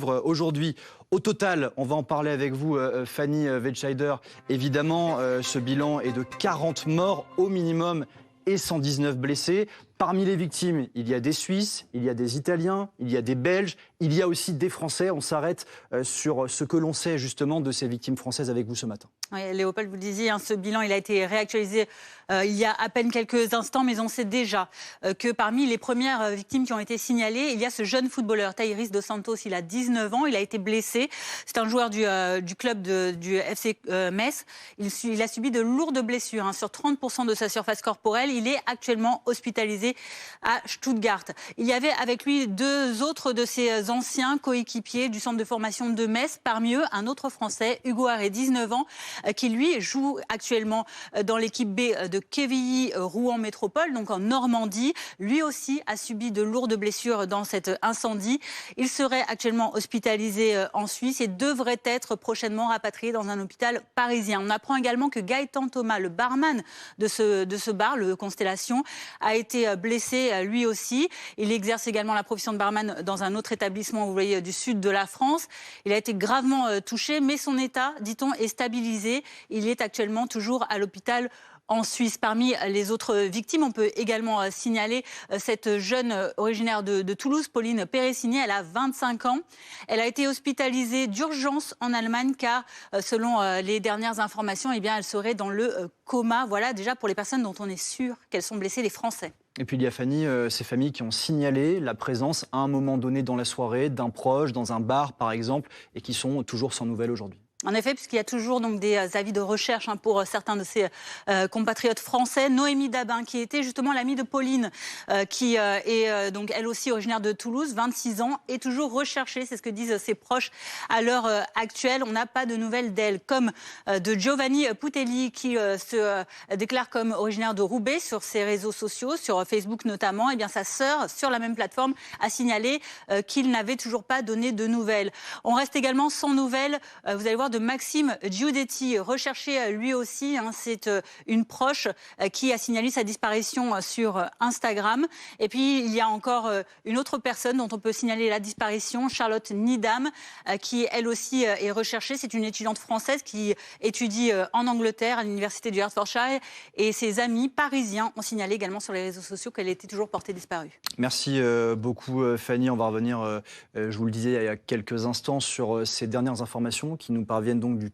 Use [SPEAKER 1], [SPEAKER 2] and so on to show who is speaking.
[SPEAKER 1] Aujourd'hui, au total, on va en parler avec vous, Fanny Wetscheider. Évidemment, ce bilan est de 40 morts au minimum et 119 blessés. Parmi les victimes, il y a des Suisses, il y a des Italiens, il y a des Belges, il y a aussi des Français. On s'arrête sur ce que l'on sait justement de ces victimes françaises avec vous ce matin.
[SPEAKER 2] Oui, Léopold, vous le disiez, ce bilan il a été réactualisé il y a à peine quelques instants, mais on sait déjà que parmi les premières victimes qui ont été signalées, il y a ce jeune footballeur, Thaïris Dos Santos. Il a 19 ans, il a été blessé. C'est un joueur du club du FC Metz. Il a subi de lourdes blessures sur 30% de sa surface corporelle. Il est actuellement hospitalisé à Stuttgart. Il y avait avec lui deux autres de ses anciens coéquipiers du centre de formation de Metz. Parmi eux, un autre Français, Hugo Haré, 19 ans, qui lui joue actuellement dans l'équipe B de Quevilly Rouen Métropole, donc en Normandie. Lui aussi a subi de lourdes blessures dans cet incendie. Il serait actuellement hospitalisé en Suisse et devrait être prochainement rapatrié dans un hôpital parisien. On apprend également que Gaëtan Thomas, le barman de ce bar, le Constellation, a été blessé lui aussi. Il exerce également la profession de barman dans un autre établissement, vous voyez, du sud de la France. Il a été gravement touché, mais son état, dit-on, est stabilisé. Il est actuellement toujours à l'hôpital en Suisse. Parmi les autres victimes, on peut également signaler cette jeune originaire de Toulouse, Pauline Péressini. Elle a 25 ans. Elle a été hospitalisée d'urgence en Allemagne car, selon les dernières informations, elle serait dans le coma. Voilà déjà pour les personnes dont on est sûr qu'elles sont blessées, les Français.
[SPEAKER 1] Et puis il y a Fanny, ces familles qui ont signalé la présence à un moment donné dans la soirée d'un proche, dans un bar par exemple, et qui sont toujours sans nouvelles aujourd'hui.
[SPEAKER 2] En effet, puisqu'il y a toujours donc des avis de recherche pour certains de ses compatriotes français. Noémie Dabin, qui était justement l'amie de Pauline, qui est donc elle aussi originaire de Toulouse, 26 ans, est toujours recherchée. C'est ce que disent ses proches à l'heure actuelle. On n'a pas de nouvelles d'elle. Comme de Giovanni Putelli, qui se déclare comme originaire de Roubaix sur ses réseaux sociaux, sur Facebook notamment. Eh bien, sa sœur, sur la même plateforme, a signalé qu'il n'avait toujours pas donné de nouvelles. On reste également sans nouvelles, vous allez voir, de Maxime Giudetti, recherché lui aussi. C'est une proche qui a signalé sa disparition sur Instagram. Et puis, il y a encore une autre personne dont on peut signaler la disparition, Charlotte Nidam, qui elle aussi est recherchée. C'est une étudiante française qui étudie en Angleterre à l'université du Hertfordshire. Et ses amis parisiens ont signalé également sur les réseaux sociaux qu'elle était toujours portée disparue.
[SPEAKER 1] Merci beaucoup Fanny. On va revenir, je vous le disais il y a quelques instants, sur ces dernières informations qui nous parviennent donc du